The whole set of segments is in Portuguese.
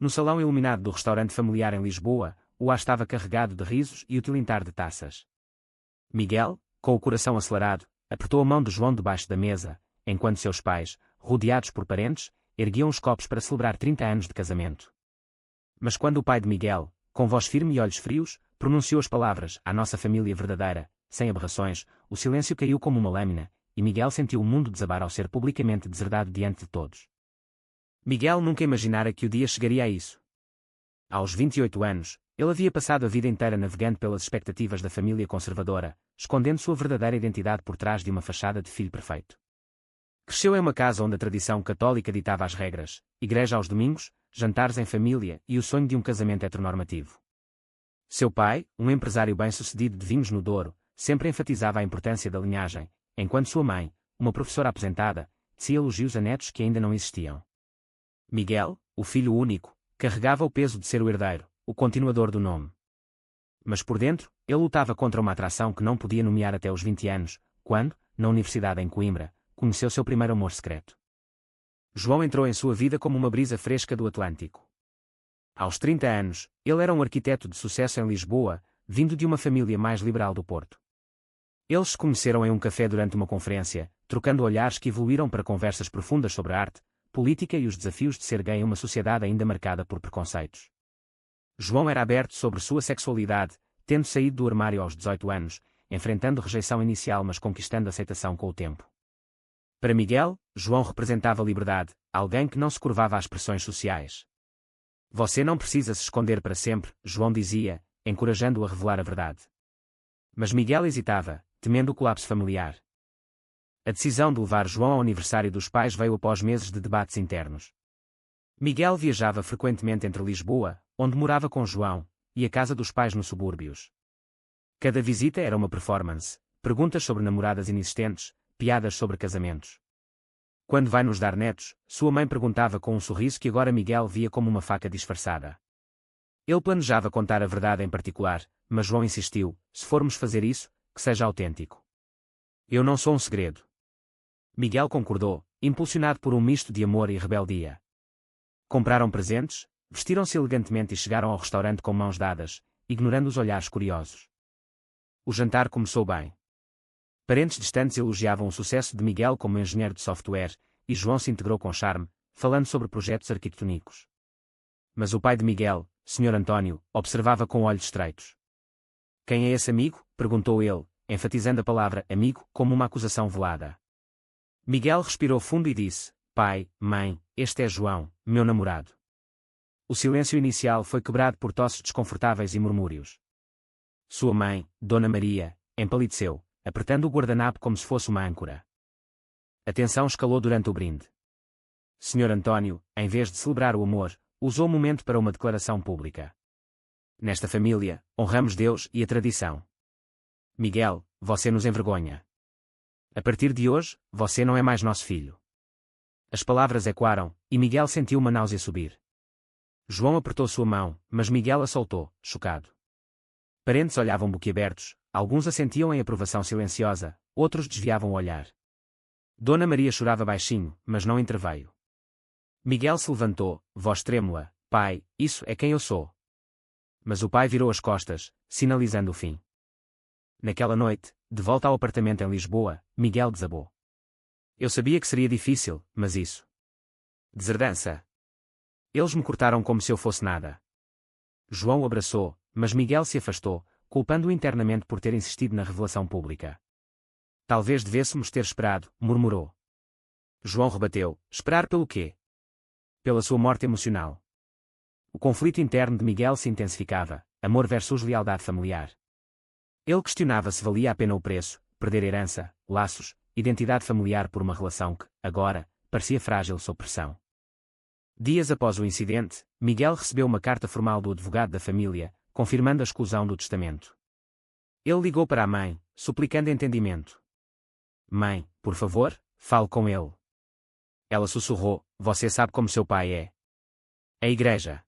No salão iluminado do restaurante familiar em Lisboa, o ar estava carregado de risos e o tilintar de taças. Miguel, com o coração acelerado, apertou a mão de João debaixo da mesa, enquanto seus pais, rodeados por parentes, erguiam os copos para celebrar 30 anos de casamento. Mas quando o pai de Miguel, com voz firme e olhos frios, pronunciou as palavras "à nossa família verdadeira", sem aberrações, o silêncio caiu como uma lâmina, e Miguel sentiu o mundo desabar ao ser publicamente deserdado diante de todos. Miguel nunca imaginara que o dia chegaria a isso. Aos 28 anos, ele havia passado a vida inteira navegando pelas expectativas da família conservadora, escondendo sua verdadeira identidade por trás de uma fachada de filho perfeito. Cresceu em uma casa onde a tradição católica ditava as regras, igreja aos domingos, jantares em família e o sonho de um casamento heteronormativo. Seu pai, um empresário bem-sucedido de vinhos no Douro, sempre enfatizava a importância da linhagem, enquanto sua mãe, uma professora aposentada, tecia elogios a netos que ainda não existiam. Miguel, o filho único, carregava o peso de ser o herdeiro, o continuador do nome. Mas por dentro, ele lutava contra uma atração que não podia nomear até os 20 anos, quando, na universidade em Coimbra, conheceu seu primeiro amor secreto. João entrou em sua vida como uma brisa fresca do Atlântico. Aos 30 anos, ele era um arquiteto de sucesso em Lisboa, vindo de uma família mais liberal do Porto. Eles se conheceram em um café durante uma conferência, trocando olhares que evoluíram para conversas profundas sobre arte, política e os desafios de ser gay em uma sociedade ainda marcada por preconceitos. João era aberto sobre sua sexualidade, tendo saído do armário aos 18 anos, enfrentando rejeição inicial mas conquistando aceitação com o tempo. Para Miguel, João representava liberdade, alguém que não se curvava às pressões sociais. Você não precisa se esconder para sempre, João dizia, encorajando-o a revelar a verdade. Mas Miguel hesitava, temendo o colapso familiar. A decisão de levar João ao aniversário dos pais veio após meses de debates internos. Miguel viajava frequentemente entre Lisboa, onde morava com João, e a casa dos pais nos subúrbios. Cada visita era uma performance, perguntas sobre namoradas inexistentes, piadas sobre casamentos. Quando vai nos dar netos, sua mãe perguntava com um sorriso que agora Miguel via como uma faca disfarçada. Ele planejava contar a verdade em particular, mas João insistiu, se formos fazer isso, que seja autêntico. Eu não sou um segredo. Miguel concordou, impulsionado por um misto de amor e rebeldia. Compraram presentes, vestiram-se elegantemente e chegaram ao restaurante com mãos dadas, ignorando os olhares curiosos. O jantar começou bem. Parentes distantes elogiavam o sucesso de Miguel como engenheiro de software, e João se integrou com charme, falando sobre projetos arquitetônicos. Mas o pai de Miguel, Sr. António, observava com olhos estreitos. Quem é esse amigo? Perguntou ele, enfatizando a palavra amigo como uma acusação velada. Miguel respirou fundo e disse, pai, mãe, este é João, meu namorado. O silêncio inicial foi quebrado por tosses desconfortáveis e murmúrios. Sua mãe, Dona Maria, empalideceu, apertando o guardanapo como se fosse uma âncora. A tensão escalou durante o brinde. Sr. António, em vez de celebrar o amor, usou o momento para uma declaração pública. Nesta família, honramos Deus e a tradição. Miguel, você nos envergonha. A partir de hoje, você não é mais nosso filho. As palavras ecoaram, e Miguel sentiu uma náusea subir. João apertou sua mão, mas Miguel a soltou, chocado. Parentes olhavam boquiabertos, alguns assentiam em aprovação silenciosa, outros desviavam o olhar. Dona Maria chorava baixinho, mas não interveio. Miguel se levantou, voz trêmula, pai, isso é quem eu sou. Mas o pai virou as costas, sinalizando o fim. Naquela noite, de volta ao apartamento em Lisboa, Miguel desabou. Eu sabia que seria difícil, mas isso. Deserdança. Eles me cortaram como se eu fosse nada. João o abraçou, mas Miguel se afastou, culpando-o internamente por ter insistido na revelação pública. Talvez devêssemos ter esperado, murmurou. João rebateu, esperar pelo quê? Pela sua morte emocional. O conflito interno de Miguel se intensificava, amor versus lealdade familiar. Ele questionava se valia a pena o preço, perder herança, laços, identidade familiar por uma relação que, agora, parecia frágil sob pressão. Dias após o incidente, Miguel recebeu uma carta formal do advogado da família, confirmando a exclusão do testamento. Ele ligou para a mãe, suplicando entendimento. Mãe, por favor, fale com ele. Ela sussurrou, você sabe como seu pai é. A igreja.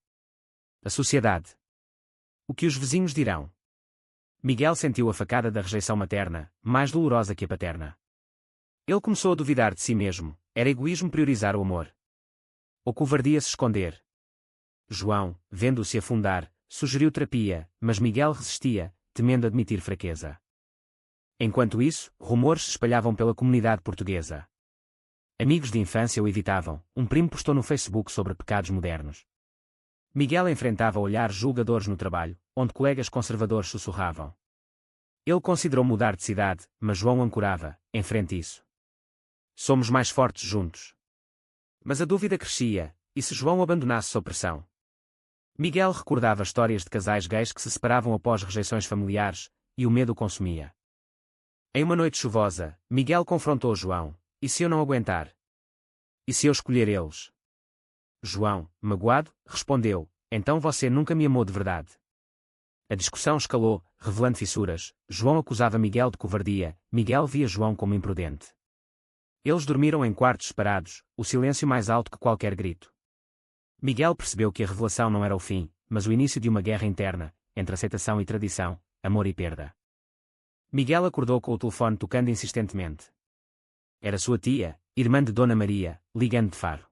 A sociedade. O que os vizinhos dirão? Miguel sentiu a facada da rejeição materna, mais dolorosa que a paterna. Ele começou a duvidar de si mesmo, era egoísmo priorizar o amor. Ou covardia se esconder. João, vendo-se afundar, sugeriu terapia, mas Miguel resistia, temendo admitir fraqueza. Enquanto isso, rumores se espalhavam pela comunidade portuguesa. Amigos de infância o evitavam, um primo postou no Facebook sobre pecados modernos. Miguel enfrentava olhares julgadores no trabalho, onde colegas conservadores sussurravam. Ele considerou mudar de cidade, mas João ancorava, enfrente isso. Somos mais fortes juntos. Mas a dúvida crescia, e se João abandonasse sob pressão? Miguel recordava histórias de casais gays que se separavam após rejeições familiares, e o medo o consumia. Em uma noite chuvosa, Miguel confrontou João. E se eu não aguentar? E se eu escolher eles? João, magoado, respondeu, então você nunca me amou de verdade. A discussão escalou, revelando fissuras. João acusava Miguel de covardia, Miguel via João como imprudente. Eles dormiram em quartos separados, o silêncio mais alto que qualquer grito. Miguel percebeu que a revelação não era o fim, mas o início de uma guerra interna, entre aceitação e tradição, amor e perda. Miguel acordou com o telefone tocando insistentemente. Era sua tia, irmã de Dona Maria, ligando de Faro.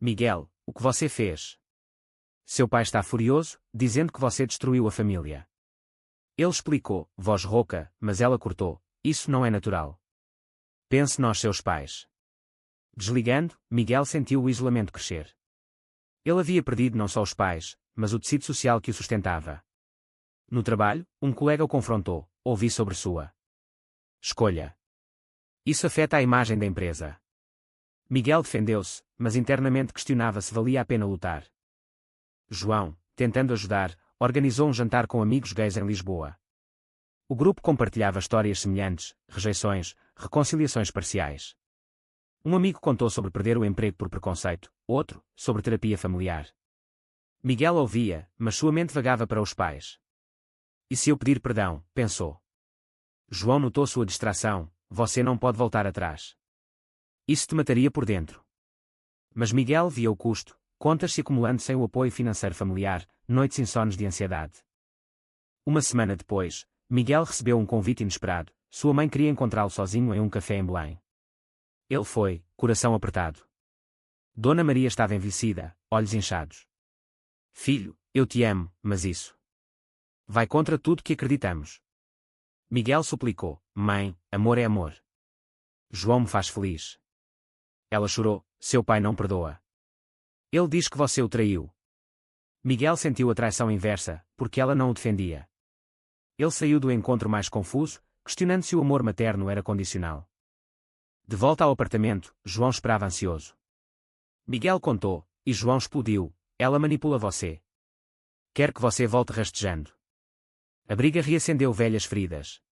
Miguel, o que você fez? Seu pai está furioso, dizendo que você destruiu a família. Ele explicou, voz rouca, mas ela cortou, isso não é natural. Pense nós seus pais. Desligando, Miguel sentiu o isolamento crescer. Ele havia perdido não só os pais, mas o tecido social que o sustentava. No trabalho, um colega o confrontou, ouvi sobre sua escolha. Isso afeta a imagem da empresa. Miguel defendeu-se, mas internamente questionava se valia a pena lutar. João, tentando ajudar, organizou um jantar com amigos gays em Lisboa. O grupo compartilhava histórias semelhantes, rejeições, reconciliações parciais. Um amigo contou sobre perder o emprego por preconceito, outro, sobre terapia familiar. Miguel ouvia, mas sua mente vagava para os pais. E se eu pedir perdão, pensou. João notou sua distração, você não pode voltar atrás. Isso te mataria por dentro. Mas Miguel via o custo, contas se acumulando sem o apoio financeiro familiar, noites insones de ansiedade. Uma semana depois, Miguel recebeu um convite inesperado, sua mãe queria encontrá-lo sozinho em um café em Belém. Ele foi, coração apertado. Dona Maria estava envelhecida, olhos inchados. Filho, eu te amo, mas isso vai contra tudo que acreditamos. Miguel suplicou, mãe, amor é amor. João me faz feliz. Ela chorou, seu pai não perdoa. Ele diz que você o traiu. Miguel sentiu a traição inversa, porque ela não o defendia. Ele saiu do encontro mais confuso, questionando se o amor materno era condicional. De volta ao apartamento, João esperava ansioso. Miguel contou, e João explodiu, ela manipula você. Quer que você volte rastejando. A briga reacendeu velhas feridas.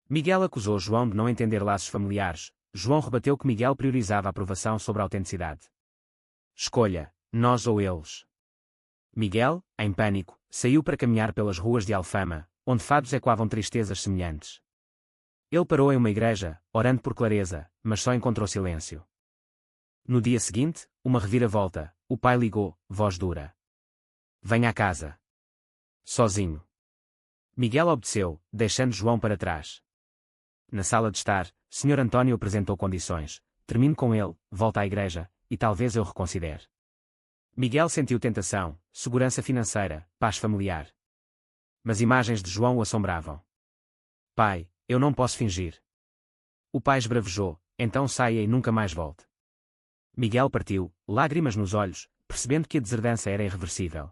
Miguel acusou João de não entender laços familiares. João rebateu que Miguel priorizava a aprovação sobre a autenticidade. Escolha, nós ou eles. Miguel, em pânico, saiu para caminhar pelas ruas de Alfama, onde fados ecoavam tristezas semelhantes. Ele parou em uma igreja, orando por clareza, mas só encontrou silêncio. No dia seguinte, uma reviravolta, o pai ligou, voz dura. Venha à casa. Sozinho. Miguel obedeceu, deixando João para trás. Na sala de estar, Sr. António apresentou condições. Termino com ele, volta à igreja, e talvez eu reconsidere. Miguel sentiu tentação, segurança financeira, paz familiar. Mas imagens de João o assombravam. Pai, eu não posso fingir. O pai esbravejou, então saia e nunca mais volte. Miguel partiu, lágrimas nos olhos, percebendo que a deserdança era irreversível.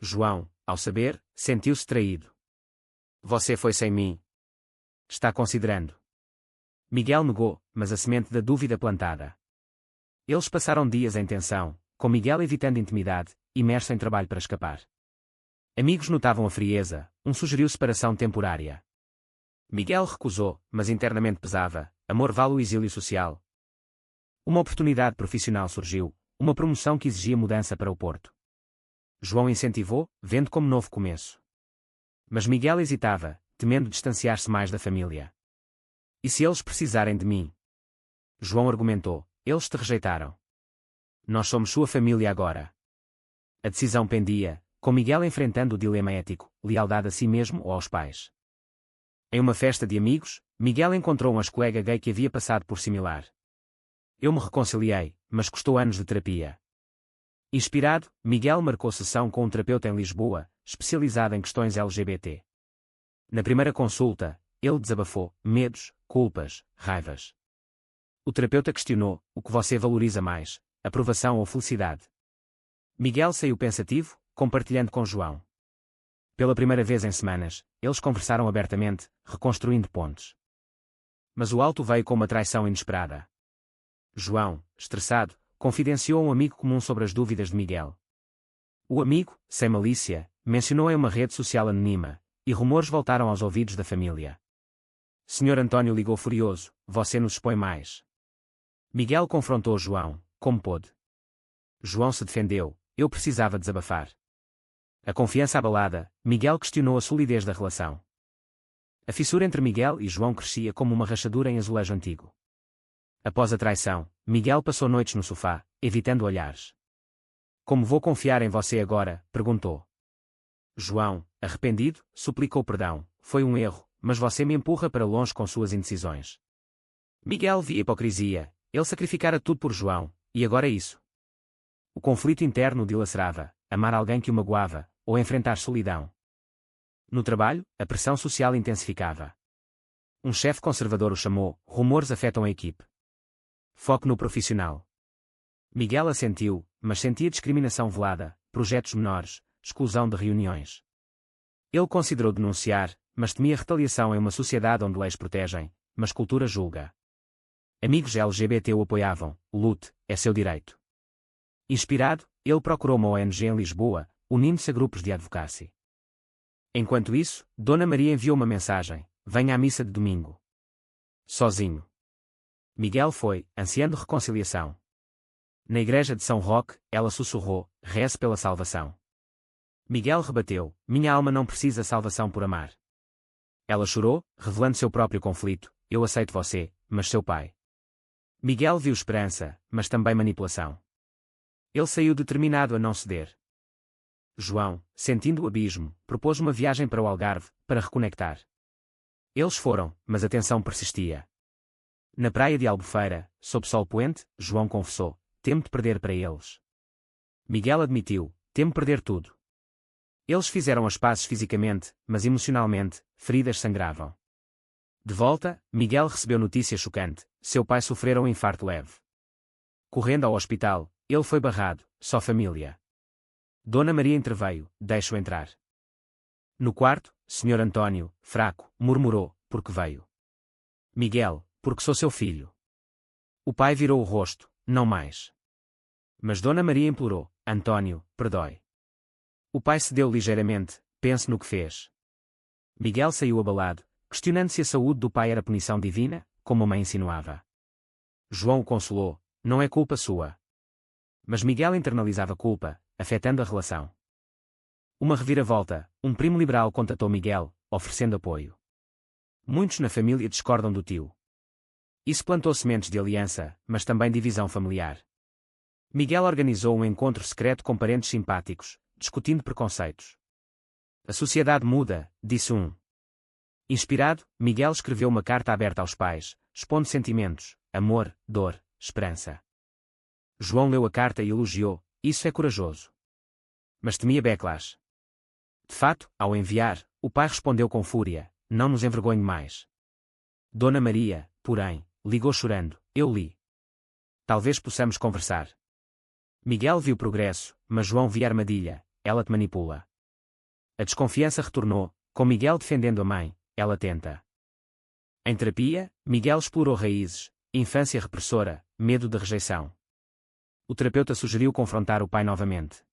João, ao saber, sentiu-se traído. Você foi sem mim. Está considerando. Miguel negou, mas a semente da dúvida plantada. Eles passaram dias em tensão, com Miguel evitando intimidade, imerso em trabalho para escapar. Amigos notavam a frieza, um sugeriu separação temporária. Miguel recusou, mas internamente pesava, amor vale o exílio social. Uma oportunidade profissional surgiu, uma promoção que exigia mudança para o Porto. João incentivou, vendo como novo começo. Mas Miguel hesitava, temendo distanciar-se mais da família. E se eles precisarem de mim? João argumentou, eles te rejeitaram. Nós somos sua família agora. A decisão pendia, com Miguel enfrentando o dilema ético, lealdade a si mesmo ou aos pais. Em uma festa de amigos, Miguel encontrou um ex-colega gay que havia passado por similar. Eu me reconciliei, mas custou anos de terapia. Inspirado, Miguel marcou sessão com um terapeuta em Lisboa, especializado em questões LGBT. Na primeira consulta, ele desabafou medos, culpas, raivas. O terapeuta questionou: o que você valoriza mais, aprovação ou felicidade? Miguel saiu pensativo, compartilhando com João. Pela primeira vez em semanas, eles conversaram abertamente, reconstruindo pontes. Mas o alto veio com uma traição inesperada. João, estressado, confidenciou a um amigo comum sobre as dúvidas de Miguel. O amigo, sem malícia, mencionou em uma rede social anônima, e rumores voltaram aos ouvidos da família. Sr. António ligou furioso: você nos expõe mais. Miguel confrontou João, como pôde. João se defendeu: eu precisava desabafar. A confiança abalada, Miguel questionou a solidez da relação. A fissura entre Miguel e João crescia como uma rachadura em azulejo antigo. Após a traição, Miguel passou noites no sofá, evitando olhares. Como vou confiar em você agora? Perguntou. João, arrependido, suplicou perdão: foi um erro, mas você me empurra para longe com suas indecisões. Miguel via hipocrisia: ele sacrificara tudo por João, e agora isso. O conflito interno o dilacerava: amar alguém que o magoava, ou enfrentar solidão. No trabalho, a pressão social intensificava. Um chefe conservador o chamou: rumores afetam a equipe. Foco no profissional. Miguel assentiu, mas sentia discriminação velada, projetos menores, exclusão de reuniões. Ele considerou denunciar, mas temia retaliação em uma sociedade onde leis protegem, mas cultura julga. Amigos LGBT o apoiavam: lute, é seu direito. Inspirado, ele procurou uma ONG em Lisboa, unindo-se a grupos de advocacy. Enquanto isso, Dona Maria enviou uma mensagem: venha à missa de domingo. Sozinho. Miguel foi, ansiando reconciliação. Na igreja de São Roque, ela sussurrou: reze pela salvação. Miguel rebateu: minha alma não precisa salvação por amar. Ela chorou, revelando seu próprio conflito: eu aceito você, mas seu pai. Miguel viu esperança, mas também manipulação. Ele saiu determinado a não ceder. João, sentindo o abismo, propôs uma viagem para o Algarve, para reconectar. Eles foram, mas a tensão persistia. Na praia de Albufeira, sob sol poente, João confessou: temo-te perder para eles. Miguel admitiu: temo perder tudo. Eles fizeram as pazes fisicamente, mas emocionalmente, feridas sangravam. De volta, Miguel recebeu notícia chocante: seu pai sofrera um infarto leve. Correndo ao hospital, ele foi barrado: só família. Dona Maria interveio: deixe-o entrar. No quarto, Sr. António, fraco, murmurou: porque veio? Miguel: porque sou seu filho. O pai virou o rosto: não mais. Mas Dona Maria implorou: António, perdoe. O pai cedeu ligeiramente: pense no que fez. Miguel saiu abalado, questionando se a saúde do pai era punição divina, como a mãe insinuava. João o consolou: não é culpa sua. Mas Miguel internalizava culpa, afetando a relação. Uma reviravolta: um primo liberal contatou Miguel, oferecendo apoio. Muitos na família discordam do tio. Isso plantou sementes de aliança, mas também divisão familiar. Miguel organizou um encontro secreto com parentes simpáticos, discutindo preconceitos. A sociedade muda, disse um. Inspirado, Miguel escreveu uma carta aberta aos pais, expondo sentimentos: amor, dor, esperança. João leu a carta e elogiou: isso é corajoso. Mas temia backlash. De fato, ao enviar, o pai respondeu com fúria: não nos envergonhe mais. Dona Maria, porém, ligou chorando: eu li. Talvez possamos conversar. Miguel viu progresso, mas João via armadilha: ela te manipula. A desconfiança retornou, com Miguel defendendo a mãe: ela tenta. Em terapia, Miguel explorou raízes: infância repressora, medo de rejeição. O terapeuta sugeriu confrontar o pai novamente.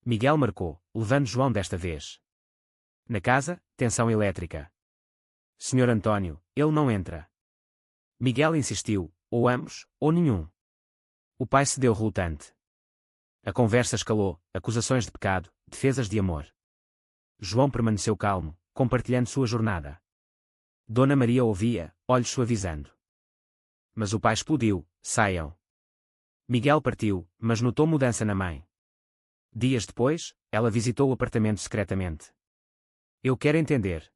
Miguel marcou, levando João desta vez. Na casa, tensão elétrica. Sr. António, ele não entra. Miguel insistiu: ou ambos, ou nenhum. O pai cedeu relutante. A conversa escalou: acusações de pecado, defesas de amor. João permaneceu calmo, compartilhando sua jornada. Dona Maria ouvia, olhos suavizando. Mas o pai explodiu: saiam. Miguel partiu, mas notou mudança na mãe. Dias depois, ela visitou o apartamento secretamente. Eu quero entender.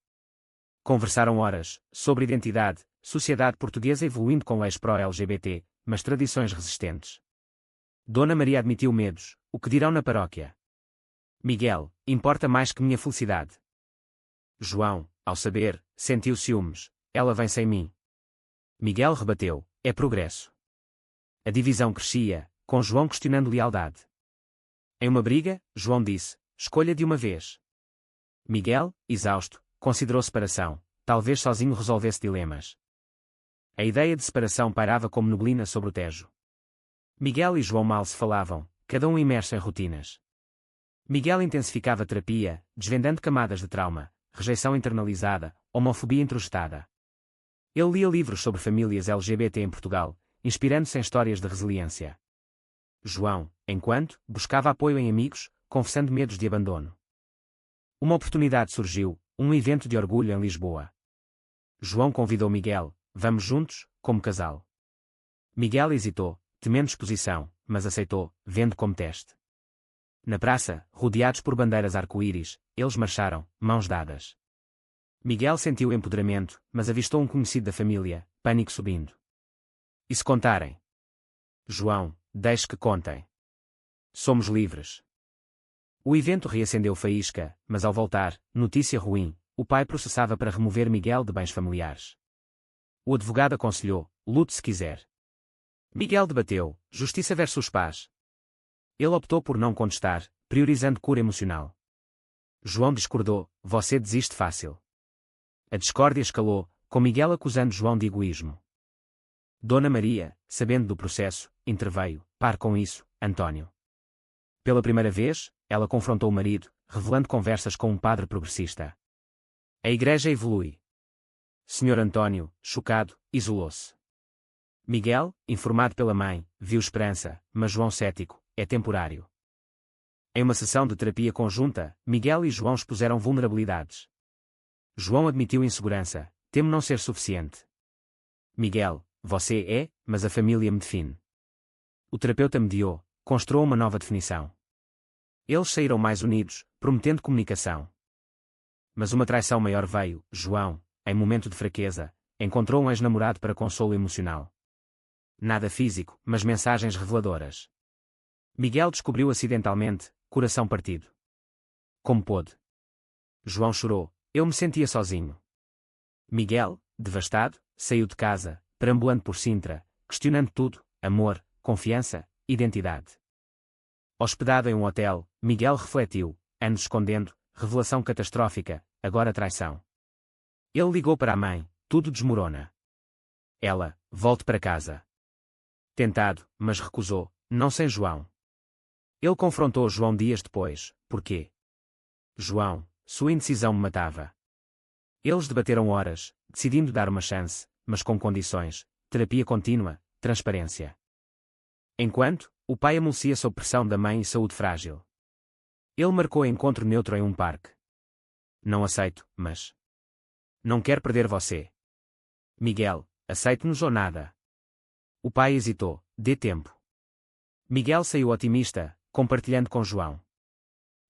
Conversaram horas, sobre identidade, sociedade portuguesa evoluindo com leis pró-LGBT, mas tradições resistentes. Dona Maria admitiu medos. O que dirão na paróquia? Miguel, importa mais que minha felicidade. João, ao saber, sentiu ciúmes. Ela vem sem mim. Miguel rebateu. É progresso. A divisão crescia, com João questionando lealdade. Em uma briga, João disse, escolha de uma vez. Miguel, exausto, considerou separação. Talvez sozinho resolvesse dilemas. A ideia de separação pairava como neblina sobre o Tejo. Miguel e João mal se falavam, cada um imerso em rotinas. Miguel intensificava a terapia, desvendando camadas de trauma, rejeição internalizada, homofobia introjectada. Ele lia livros sobre famílias LGBT em Portugal, inspirando-se em histórias de resiliência. João, enquanto, buscava apoio em amigos, confessando medos de abandono. Uma oportunidade surgiu, um evento de orgulho em Lisboa. João convidou Miguel, vamos juntos, como casal. Miguel hesitou, temendo exposição, mas aceitou, vendo como teste. Na praça, rodeados por bandeiras arco-íris, eles marcharam, mãos dadas. Miguel sentiu empoderamento, mas avistou um conhecido da família, pânico subindo. E se contarem? João, deixe que contem. Somos livres. O evento reacendeu faísca, mas ao voltar, notícia ruim, o pai processava para remover Miguel de bens familiares. O advogado aconselhou, lute se quiser. Miguel debateu, justiça versus paz. Ele optou por não contestar, priorizando cura emocional. João discordou, você desiste fácil. A discórdia escalou, com Miguel acusando João de egoísmo. Dona Maria, sabendo do processo, interveio, pare com isso, António. Pela primeira vez, ela confrontou o marido, revelando conversas com um padre progressista. A igreja evolui. Senhor António, chocado, isolou-se. Miguel, informado pela mãe, viu esperança, mas João cético, é temporário. Em uma sessão de terapia conjunta, Miguel e João expuseram vulnerabilidades. João admitiu insegurança, temo não ser suficiente. Miguel, você é, mas a família me define. O terapeuta mediou, construiu uma nova definição. Eles saíram mais unidos, prometendo comunicação. Mas uma traição maior veio, João, em momento de fraqueza, encontrou um ex-namorado para consolo emocional. Nada físico, mas mensagens reveladoras. Miguel descobriu acidentalmente, coração partido. Como pôde? João chorou, eu me sentia sozinho. Miguel, devastado, saiu de casa, perambulando por Sintra, questionando tudo, amor, confiança, identidade. Hospedado em um hotel, Miguel refletiu, anos escondendo, revelação catastrófica, agora traição. Ele ligou para a mãe, tudo desmorona. Ela, volte para casa. Tentado, mas recusou, não sem João. Ele confrontou João dias depois, porquê? João, sua indecisão me matava. Eles debateram horas, decidindo dar uma chance, mas com condições, terapia contínua, transparência. Enquanto, o pai amolecia sob pressão da mãe e saúde frágil. Ele marcou encontro neutro em um parque. Não aceito, mas... Não quero perder você. Miguel, aceite-nos ou nada. O pai hesitou, dê tempo. Miguel saiu otimista, compartilhando com João.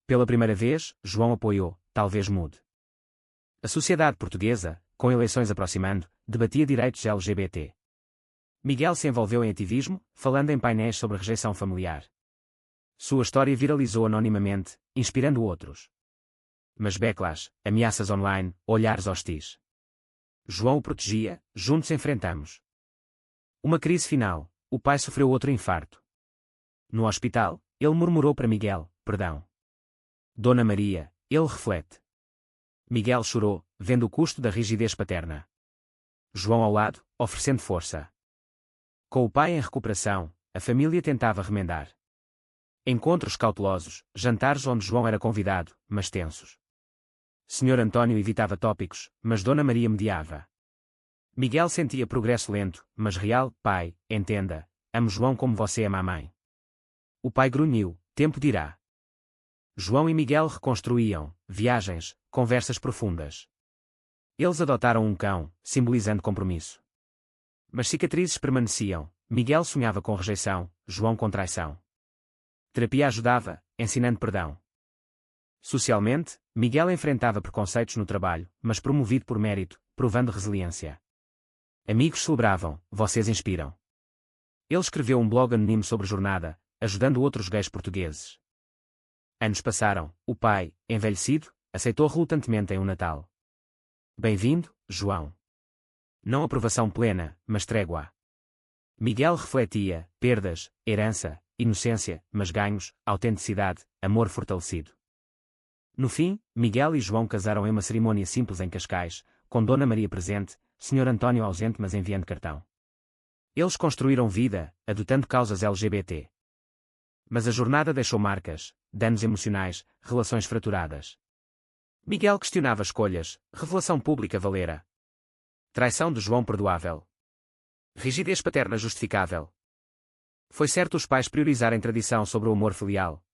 Pela primeira vez, João apoiou, talvez mude. A sociedade portuguesa, com eleições aproximando, debatia direitos LGBT. Miguel se envolveu em ativismo, falando em painéis sobre rejeição familiar. Sua história viralizou anonimamente, inspirando outros. Mas backlash, ameaças online, olhares hostis. João o protegia, juntos enfrentamos. Uma crise final, o pai sofreu outro infarto. No hospital, ele murmurou para Miguel, perdão. Dona Maria, ele reflete. Miguel chorou, vendo o custo da rigidez paterna. João ao lado, oferecendo força. Com o pai em recuperação, a família tentava remendar. Encontros cautelosos, jantares onde João era convidado, mas tensos. Senhor António evitava tópicos, mas Dona Maria mediava. Miguel sentia progresso lento, mas real, pai, entenda, amo João como você ama a mãe. O pai grunhiu, tempo dirá. João e Miguel reconstruíam, viagens, conversas profundas. Eles adotaram um cão, simbolizando compromisso. Mas cicatrizes permaneciam, Miguel sonhava com rejeição, João com traição. Terapia ajudava, ensinando perdão. Socialmente, Miguel enfrentava preconceitos no trabalho, mas promovido por mérito, provando resiliência. Amigos celebravam, vocês inspiram. Ele escreveu um blog anónimo sobre jornada, ajudando outros gays portugueses. Anos passaram, o pai, envelhecido, aceitou relutantemente em um Natal. Bem-vindo, João. Não aprovação plena, mas trégua. Miguel refletia, perdas, herança, inocência, mas ganhos, autenticidade, amor fortalecido. No fim, Miguel e João casaram em uma cerimônia simples em Cascais, com Dona Maria presente, Sr. António ausente mas enviando cartão. Eles construíram vida, adotando causas LGBT. Mas a jornada deixou marcas, danos emocionais, relações fraturadas. Miguel questionava escolhas, revelação pública valera. Traição de João perdoável. Rigidez paterna justificável. Foi certo os pais priorizarem tradição sobre o amor filial.